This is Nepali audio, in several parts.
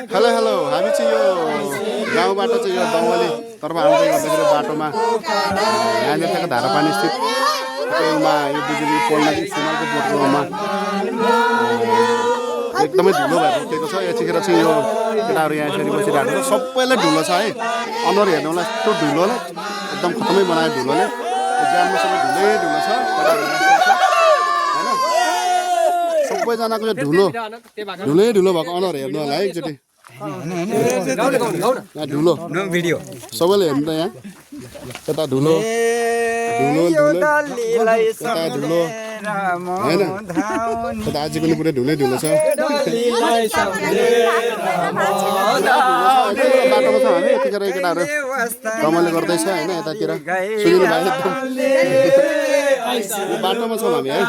हेलो हेलो हामी चाहिँ यो गाउँबाट चाहिँ यो दौवली तर्फ आउँदै गर्दाखेरि बाटोमा यहाँनिर भएको धारापानी स्थित होटेलमा यो बिजुली पोल्न सिमालको बोटकोमा एकदमै धुलो भएर रोकेको छ। यतिखेर चाहिँ यो केटाहरू यहाँ यसरी बसिरहेको छ। सबैलाई धुलो छ है, अनुहार हेर्नुलाई यस्तो धुलोले एकदम खतमै बनायो धुलोले। ज्यानमा सबै धुलै छ होइन, सबैजनाको यो धुलो भएको अनुहार हेर्नु होला है एकचोटि। यहाँ धुलो सबैले हेर्नु त यहाँ यता धुलो होइन, यता अझै पनि पुरै धुलै छ। बाटोमा छ हामी यतिखेर केटाहरू रमाइलो गर्दैछ होइन। यतातिर सुनिल भाइ बाटोमा छौँ हामी है।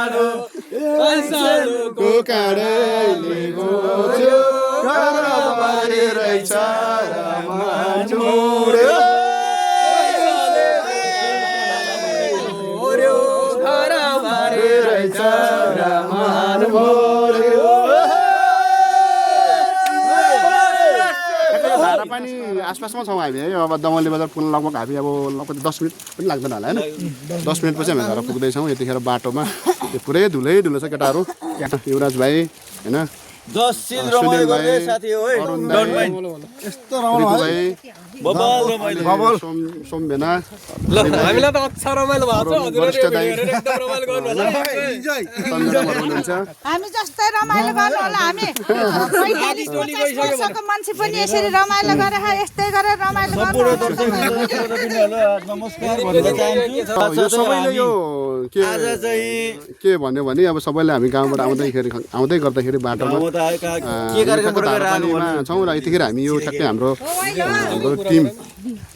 धारापानी आसपासमा छौँ हामी है। अब दमली बजार पुग्न लगभग हामी अब लगभग 10 मिनट पनि लाग्दैन होला होइन। 10 मिनटपछि हामी घर पुग्दैछौँ। यतिखेर बाटोमा त्यो पुरै धुलै छ केटाहरू। युवराज भाइ होइन, सोमभेना हामीलाई त अच्छा रमाइलो भएको छ। हामी जस्तै रमाइलो गर्नु होला। हामी मान्छे पनि यसरी रमाइलो गरेर यस्तै गरेर रमाइलो गर्नु। के भन्यो भने अब सबैले हामी गाउँबाट आउँदै गर्दाखेरि बाटोमा छौँ र यतिखेर हामी यो ठ्याक्कै हाम्रो टिम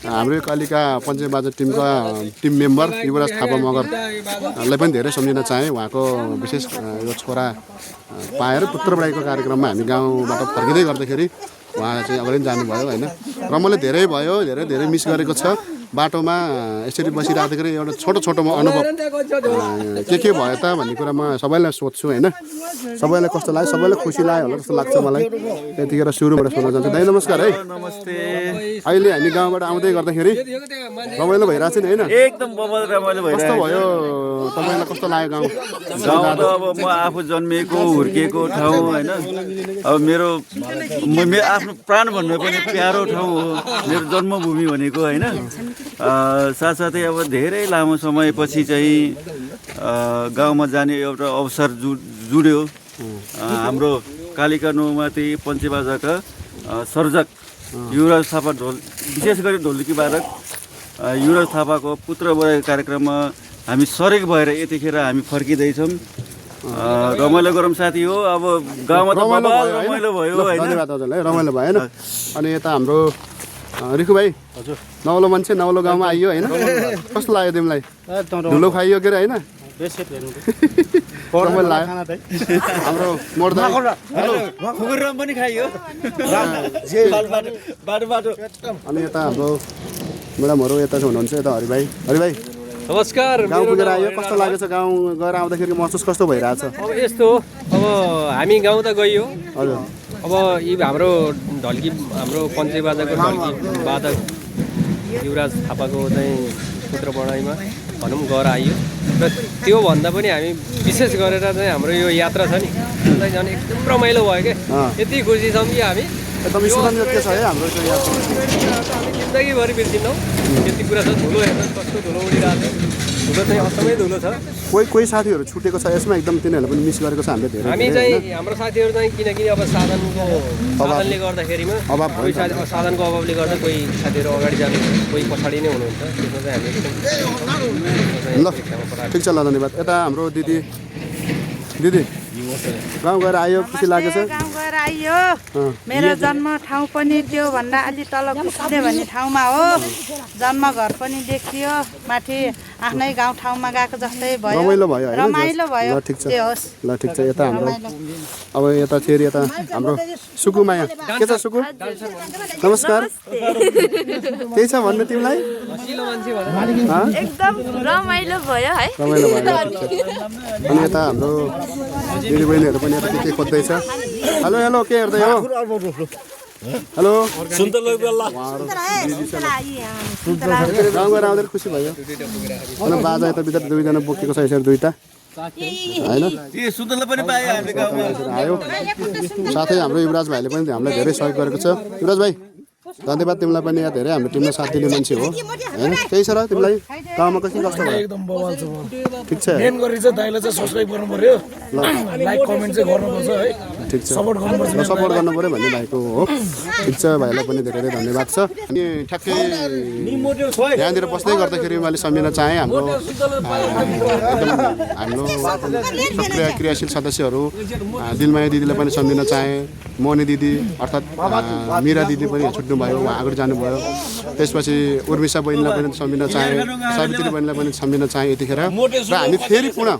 हाम्रो कालिका पञ्चायत बाजा टिमका टिम मेम्बर युवराज थापा मगरलाई पनि धेरै सम्झिन चाहेँ। उहाँको विशेष यो छोरा पाएर पुत्रबडाईको कार्यक्रममा हामी गाउँबाट फर्किँदै गर्दाखेरि उहाँ चाहिँ अगाडि जानुभयो होइन। रमाइलो धेरै भयो, धेरै मिस गरेको छ। बाटोमा यसरी बसिराख्दाखेरि एउटा छोटो अनुभव के भयो त भन्ने कुरा म सबैलाई सोध्छु होइन। सबैलाई कस्तो लाग्यो, सबैलाई खुसी लाग्यो होला जस्तो लाग्छ मलाई। यतिखेर सुरुबाट सोध्न चाहन्छु। दाइ नमस्कार है। नमस्ते। अहिले हामी गाउँबाट आउँदै गर्दाखेरि रमाइलो भइरहेको छ नि होइन? एकदम रमाइलो भइरहेको कस्तो भयो तपाईँलाई, कस्तो लाग्यो गाउँ? गाउँ त अब म आफू जन्मिएको हुर्किएको ठाउँ होइन। अब मेरो आफ्नो प्राण भन्नु पनि प्यारो ठाउँ हो मेरो जन्मभूमि भनेको होइन। साथसाथै अब धेरै लामो समयपछि चाहिँ गाउँमा जाने एउटा अवसर जुड्यो। हाम्रो कालिका नौमाती पञ्चबाजाका सर्जक युवराज थापा विशेष गरी ढोलकी वादक युवराज थापाको पुत्र बडाई कार्यक्रममा हामी सरेक भएर यतिखेर हामी फर्किँदैछौँ। रमाइलो गरौँ साथी हो। अब गाउँमा त रमाइलो भयो होइन। धन्यवाद हजुरलाई, रमाइलो भयो होइन। अनि यता हाम्रो रिखु भाइ हजुर, नौलो मान्छे नौलो गाउँमा आइयो होइन। कस्तो लाग्यो तिमीलाई? धुलो खाइयो के अरे होइन? रमाइलो लाग्यो हाम्रो मोर्दा पनि खाइयो। अनि यता हाम्रो म्याडमहरू यता चाहिँ हुनुहुन्छ। यता हरि भाइ नमस्कार। गाउँ पुगेर आयो, कस्तो लागेको छ? गाउँ गएर आउँदाखेरि महसुस कस्तो भइरहेछ? अब यस्तो हो, अब हामी गाउँ त गइयो। हजुर, अब यी हाम्रो पञ्चायत बाजाको ढल्की वादक युवराज थापाको चाहिँ पुत्र बडाइमा भनौँ गएर आइयो। र त्यो भन्दा पनि हामी विशेष गरेर चाहिँ हाम्रो यो यात्रा छ नि झन् एकदम रमाइलो भयो क्या। यति खुसी छौँ कि हामी एकदम स्मरणीय छ है हाम्रो यो यात्रा। हामी जिन्दगीभरि बिर्सिन्नौँ। यति कुरा छ। धुलो हेर्नुहोस् कस्तो धुलो उडिरहेको छ। धुलो चाहिँ अचम्मै धुलो छ। कोही साथीहरू छुटेको छ यसमा, एकदम तिनीहरूलाई पनि मिस गरेको छ हामीले धेरै। हामी चाहिँ हाम्रो साथीहरू चाहिँ किनकि अब साधनले गर्दाखेरिमा साधनको अभावले गर्दा कोही साथीहरू अगाडि जानु, कोही पछाडि नै हुनुहुन्छ। त्यसमा चाहिँ हामी ल ठिक छ, ल धन्यवाद। यता हाम्रो दिदी गाउँ गएर आयो, खुसी लागेको छ? गाउँ गएर आइयो। मेरो जन्म ठाउँ पनि त्यो भन्दा अलि तल कुस्ले भन्ने ठाउँमा हो। जन्म घर पनि देखियो। माथि आफ्नै गाउँ ठाउँमा गएको जस्तै भयो। रमाइलो भयो होइन? रमाइलो भयो। ल ठिक छ, ल ठिक छ। यता हाम्रो अब यता फेरि यता हाम्रो सुकुमाया के छ? सुकु नमस्कार। केही छ भन्नु तिमीलाई? एकदम रमाइलो भयो है। रमाइलो भयो। अनि यता हाम्रो दिदीबहिनीहरू पनि यता के खोज्दैछ। हेलो के हेर्दै हो? हेलो सुन्तला बेला गाउँ गएर आउँदै खुसी भयो होइन बाजा यता भित्र दुईजना बोकेको छ यसरी दुईवटा होइन ए सुन्तला पनि पायो हामीले गाउँमा आयो साथै हाम्रो युवराज भाइले पनि हामीलाई धेरै सहयोग गरेको छ युवराज भाइ धन्यवाद तिमीलाई पनि यहाँ धेरै हाम्रो टिममा साथ दिने मान्छे हो होइन केही छ र तिमीलाई गाउँमा कति कस्तो भयो एकदम बवाल छ ठिक छ मेन गरी चाहिँ दाइले चाहिँ सब्स्क्राइब गर्नु पर्यो लाइक कमेन्ट चाहिँ गर्नुपर्छ है ठिक छ सपोर्ट गर्नुपर्छ सपोर्ट गर्नु पऱ्यो भन्ने भाइको हो ठिक छ भाइलाई पनि धेरै धेरै धन्यवाद छ अनि ठ्याक्कै यहाँनिर बस्दै गर्दाखेरि मैले सम्झिन चाहेँ हाम्रो एकदम हाम्रो सक्रिय क्रियाशील सदस्यहरू दिलमाया दिदीलाई पनि सम्झिन चाहेँ मोनी दिदी अर्थात् मिरा दिदी पनि छुट्नुभयो उहाँ अगाडि जानुभयो त्यसपछि उर्मिसा बहिनीलाई पनि सम्झिन चाहेँ सावित्री बहिनीलाई पनि सम्झिन चाहेँ यतिखेर र हामी फेरि पुनः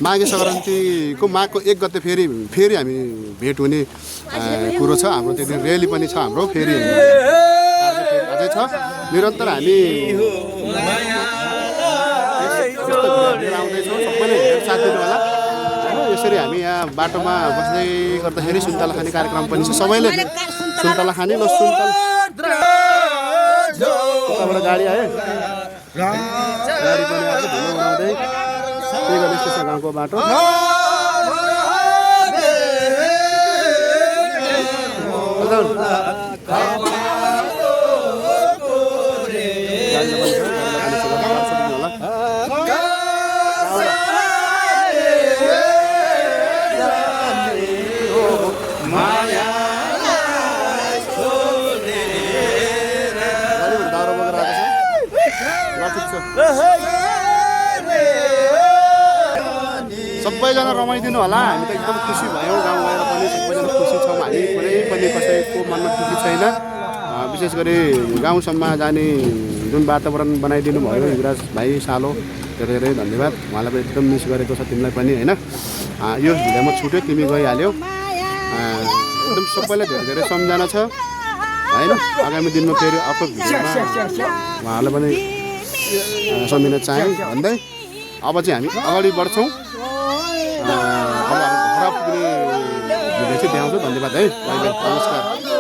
माघे सङ्क्रान्तिको माघको 1 गते फेरि हामी भेट हुने कुरो छ हाम्रो त्यो दिन र्याली पनि छ हाम्रो फेरि अझै छ निरन्तर हामी आउँदैछौँ सबैले साथ दिनु होला यसरी हामी यहाँ बाटोमा बस्दै गर्दाखेरि सुन्तला खाने कार्यक्रम पनि छ सबैले सुन्तला खाने ल सुन्तला गाडी आयो गाडी पनि आएको धुलो उडाउँदै त्यही गर्दै स्टेसन गाउँको बाटो सबैजना रमाइदिनु होला हामी त एकदम खुसी भयौँ गाउँ गएर पनि सबैजना खुसी छौँ हामी कुनै पनि कसैको मनमा दुःखी छैन विशेष गरी गाउँसम्म जाने जुन वातावरण बनाइदिनु भयो युवराज भाइ सालो धेरै धेरै धन्यवाद उहाँलाई पनि एकदम मिस गरेको छ तिमीलाई पनि होइन यो भिडियोमा छुट्यो तिमी गइहाल्यौ एकदम सबैलाई धेरै धेरै सम्झना छ होइन आगामी दिनमा फेरि अर्को भिडियोमा उहाँहरूलाई पनि सम्झिन चाहेँ भन्दै अब चाहिँ हामी अगाडि बढ्छौँ अब हाम्रो घर पुग्ने भिडियो चाहिँ देखाउँछु धन्यवाद है नमस्कार